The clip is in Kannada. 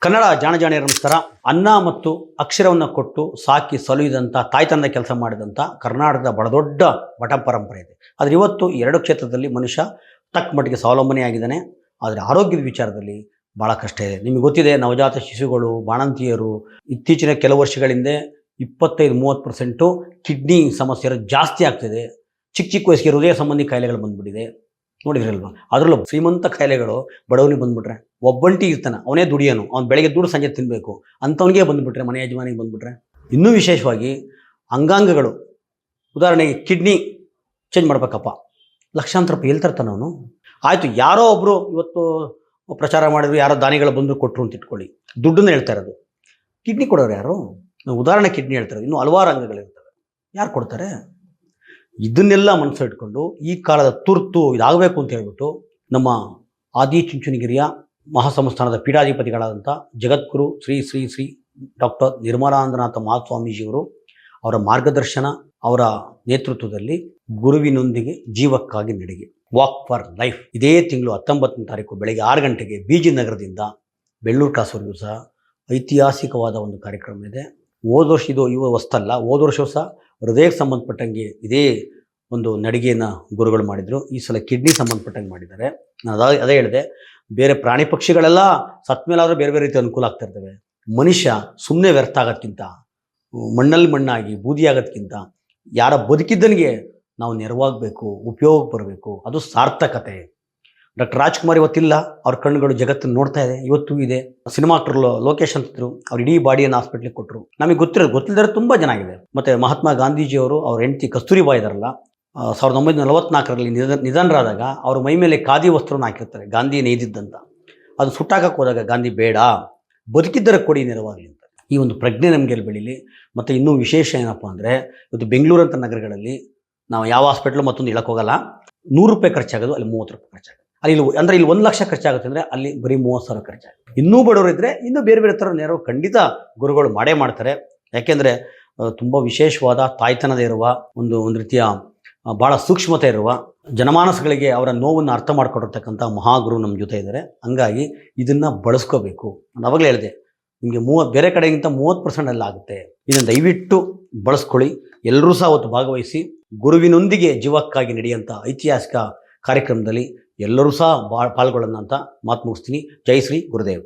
ಕನ್ನಡ ಜಾಣಜಾಣಿಯರ ನಮಸ್ಕಾರ. ಅನ್ನ ಮತ್ತು ಅಕ್ಷರವನ್ನು ಕೊಟ್ಟು ಸಾಕಿ ಸಲುಹಿದಂಥ ತಾಯ್ತನದ ಕೆಲಸ ಮಾಡಿದಂಥ ಕರ್ನಾಟಕದ ಬಹಳ ದೊಡ್ಡ ಮಠ ಪರಂಪರೆ ಇದೆ. ಆದರೆ ಇವತ್ತು ಎರಡು ಕ್ಷೇತ್ರದಲ್ಲಿ ಮನುಷ್ಯ ತಕ್ಕ ಮಟ್ಟಿಗೆ ಸ್ವಾವಲಂಬನೆಯಾಗಿದ್ದಾನೆ. ಆದರೆ ಆರೋಗ್ಯದ ವಿಚಾರದಲ್ಲಿ ಭಾಳ ಕಷ್ಟ ಇದೆ. ನಿಮಗೆ ಗೊತ್ತಿದೆ, ನವಜಾತ ಶಿಶುಗಳು, ಬಾಣಂತಿಯರು ಇತ್ತೀಚಿನ ಕೆಲವು ವರ್ಷಗಳಿಂದ 25-30% ಕಿಡ್ನಿ ಸಮಸ್ಯೆ ಜಾಸ್ತಿ ಆಗ್ತಿದೆ. ಚಿಕ್ಕ ಚಿಕ್ಕ ವಯಸ್ಸಿಗೆ ಹೃದಯ ಸಂಬಂಧಿ ಕಾಯಿಲೆಗಳು ಬಂದುಬಿಟ್ಟಿದೆ. ನೋಡಿದ್ರಲ್ವ? ಅದರಲ್ಲೂ ಶ್ರೀಮಂತ ಕಾಯಿಲೆಗಳು ಬಡವನಿಗೆ ಬಂದುಬಿಟ್ರೆ, ಒಬ್ಬಂಟಿ ಇರ್ತಾನೆ, ಅವನೇ ದುಡಿಯೋನು, ಅವ್ನು ಬೆಳಗ್ಗೆ ದುಡ್ಡು ಸಂಜೆ ತಿನ್ನಬೇಕು ಅಂಥವನಿಗೆ ಬಂದುಬಿಟ್ರೆ, ಮನೆ ಯಜಮಾನಿಗೆ ಬಂದುಬಿಟ್ರೆ, ಇನ್ನೂ ವಿಶೇಷವಾಗಿ ಅಂಗಾಂಗಗಳು, ಉದಾಹರಣೆಗೆ ಕಿಡ್ನಿ ಚೇಂಜ್ ಮಾಡ್ಬೇಕಪ್ಪ, ಲಕ್ಷಾಂತರ ರೂಪಾಯಿ ಎಲ್ಲಿ ತರ್ತಾನೆ ಅವನು? ಆಯಿತು, ಯಾರೋ ಒಬ್ಬರು ಇವತ್ತು ಪ್ರಚಾರ ಮಾಡಿದ್ರು, ಯಾರೋ ದಾನಿಗಳು ಬಂದು ಕೊಟ್ಟರು ಅಂತ ಇಟ್ಕೊಳ್ಳಿ, ದುಡ್ಡನ್ನು ಹೇಳ್ತಾ ಇರೋದು. ಕಿಡ್ನಿ ಕೊಡೋರು ಯಾರು? ಉದಾಹರಣೆ ಕಿಡ್ನಿ ಹೇಳ್ತಾರೆ, ಇನ್ನೂ ಹಲವಾರು ಅಂಗಗಳಿರ್ತವೆ, ಯಾರು ಕೊಡ್ತಾರೆ? ಇದನ್ನೆಲ್ಲ ಮನಸ್ಸು ಇಟ್ಕೊಂಡು ಈ ಕಾಲದ ತುರ್ತು ಇದಾಗಬೇಕು ಅಂತ ಹೇಳ್ಬಿಟ್ಟು ನಮ್ಮ ಆದಿಚುಂಚನಗಿರಿಯ ಮಹಾಸಂಸ್ಥಾನದ ಪೀಠಾಧಿಪತಿಗಳಾದಂಥ ಜಗದ್ಗುರು ಶ್ರೀ ಶ್ರೀ ಶ್ರೀ ಡಾಕ್ಟರ್ ನಿರ್ಮಲಾನಂದನಾಥ ಮಹಾಸ್ವಾಮೀಜಿಯವರು ಅವರ ಮಾರ್ಗದರ್ಶನ, ಅವರ ನೇತೃತ್ವದಲ್ಲಿ ಗುರುವಿನೊಂದಿಗೆ ಜೀವಕ್ಕಾಗಿ ನಡಿಗೆ, ವಾಕ್ ಫಾರ್ ಲೈಫ್, ಇದೇ ತಿಂಗಳು 19ನೇ ತಾರೀಕು ಬೆಳಗ್ಗೆ 6 ಗಂಟೆಗೆ ಬೀಜಿ ನಗರದಿಂದ ಬೆಳ್ಳೂರು ಕಾಸವರೆಗೂ ಸಹ ಐತಿಹಾಸಿಕವಾದ ಒಂದು ಕಾರ್ಯಕ್ರಮ ಇದೆ. ಹೋದ ವರ್ಷ ಇದು ಹೊಸ್ತಲ್ಲ, ಹೋದ ವರ್ಷವೂ ಸಹ ಹೃದಯಕ್ಕೆ ಸಂಬಂಧಪಟ್ಟಂಗೆ ಇದೇ ಒಂದು ನಡಿಗೆಯನ್ನು ಗುರುಗಳು ಮಾಡಿದರು. ಈ ಸಲ ಕಿಡ್ನಿ ಸಂಬಂಧಪಟ್ಟಂಗೆ ಮಾಡಿದ್ದಾರೆ. ನಾನು ಅದೇ ಹೇಳಿದೆ, ಬೇರೆ ಪ್ರಾಣಿ ಪಕ್ಷಿಗಳೆಲ್ಲ ಸತ್ ಮೇಲಾದರೂ ಬೇರೆ ಬೇರೆ ರೀತಿ ಅನುಕೂಲ ಆಗ್ತಾ ಇರ್ತವೆ. ಮನುಷ್ಯ ಸುಮ್ಮನೆ ವ್ಯರ್ಥ ಆಗೋದ್ಕಿಂತ, ಮಣ್ಣಲ್ಲಿ ಮಣ್ಣಾಗಿ ಬೂದಿ ಆಗೋದ್ಕಿಂತ, ಯಾರ ಬದುಕಿದ್ದನಿಗೆ ನಾವು ನೆರವಾಗಬೇಕು, ಉಪಯೋಗ ಬರಬೇಕು, ಅದು ಸಾರ್ಥಕತೆ. ಡಾಕ್ಟರ್ ರಾಜ್ಕುಮಾರ್ ಇವತ್ತಿಲ್ಲ, ಅವ್ರ ಕಣ್ಣುಗಳು ಜಗತ್ತನ್ನು ನೋಡ್ತಾ ಇದೆ, ಇವತ್ತು ಇದೆ. ಸಿನಿಮಾ ಆಕ್ಟರ್ ಲೋಕೇಶ್ ಅಂತಿದ್ರು, ಅವ್ರು ಇಡೀ ಬಾಡಿಯನ್ನು ಹಾಸ್ಪಿಟ್ಲಿಗೆ ಕೊಟ್ಟರು. ನಮಗೆ ಗೊತ್ತಿಲ್ಲದ್ರೆ ತುಂಬ ಜನ ಆಗಿದೆ. ಮತ್ತು ಮಹಾತ್ಮ ಗಾಂಧೀಜಿಯವರು ಅವ್ರ ಹೆಂಡತಿ ಕಸ್ತೂರಿಬಾ ಇದ್ದಾರಲ್ಲ, 1944ರಲ್ಲಿ ನಿಧನರಾದಾಗ ಅವ್ರ ಮೈ ಮೇಲೆ ಖಾದಿ ವಸ್ತ್ರವನ್ನು ಹಾಕಿರ್ತಾರೆ, ಗಾಂಧಿ ನೇಯ್ದಿದ್ದಂತ. ಅದು ಸುಟ್ಟಾಕಕ್ಕೆ ಹೋದಾಗ ಗಾಂಧಿ ಬೇಡ, ಬದುಕಿದ್ದರ ಕೊಡಿ ನೆರವಾಗಲಿ ಅಂತ. ಈ ಒಂದು ಪ್ರಜ್ಞೆ ನಮಗೆ ಬೆಳೀಲಿ. ಮತ್ತು ಇನ್ನೂ ವಿಶೇಷ ಏನಪ್ಪ ಅಂದರೆ, ಇವತ್ತು ಬೆಂಗಳೂರಂಥ ನಗರಗಳಲ್ಲಿ ನಾವು ಯಾವ ಹಾಸ್ಪಿಟ್ಲು ಮತ್ತೊಂದು ಹೇಳೋಕ್ಕೋಗಲ್ಲ, 100 ರೂಪಾಯಿ ಖರ್ಚಾಗೋದು ಅಲ್ಲಿ 30 ರೂಪಾಯಿ ಖರ್ಚಾಗುತ್ತೆ. ಅಲ್ಲಿ ಅಂದರೆ ಇಲ್ಲಿ 1 ಲಕ್ಷ ಖರ್ಚಾಗುತ್ತೆ ಅಂದರೆ ಅಲ್ಲಿ ಬರೀ 30,000 ಖರ್ಚಾಗುತ್ತೆ. ಇನ್ನೂ ಬಡವರು ಇದ್ದರೆ ಇನ್ನೂ ಬೇರೆ ಬೇರೆ ಥರ ನೆರವು ಖಂಡಿತ ಗುರುಗಳು ಮಾಡೇ ಮಾಡ್ತಾರೆ. ಯಾಕೆಂದರೆ ತುಂಬ ವಿಶೇಷವಾದ ತಾಯ್ತನದ ಇರುವ ಒಂದು ರೀತಿಯ ಭಾಳ ಸೂಕ್ಷ್ಮತೆ ಇರುವ ಜನಮಾನಸಗಳಿಗೆ ಅವರ ನೋವನ್ನು ಅರ್ಥ ಮಾಡ್ಕೊಂಡಿರ್ತಕ್ಕಂಥ ಮಹಾಗುರು ನಮ್ಮ ಜೊತೆ ಇದ್ದಾರೆ. ಹಂಗಾಗಿ ಇದನ್ನು ಬಳಸ್ಕೋಬೇಕು. ನಾನು ಅವಾಗಲೇ ಹೇಳಿದೆ, ನಿಮಗೆ ಬೇರೆ ಕಡೆಗಿಂತ 30% ಎಲ್ಲ ಆಗುತ್ತೆ. ಇದನ್ನು ದಯವಿಟ್ಟು ಬಳಸ್ಕೊಳ್ಳಿ. ಎಲ್ಲರೂ ಸಹ ಅವತ್ತು ಭಾಗವಹಿಸಿ ಗುರುವಿನೊಂದಿಗೆ ಜೀವಕ್ಕಾಗಿ ನಡೆಯುವಂಥ ಐತಿಹಾಸಿಕ ಕಾರ್ಯಕ್ರಮದಲ್ಲಿ ಎಲ್ಲರೂ ಸಹ ಪಾಲ್ಗೊಳ್ಳೋಣ ಅಂತ ಮಾತು ಮುಗಿಸ್ತೀನಿ. ಜೈ ಶ್ರೀ ಗುರುದೇವ್.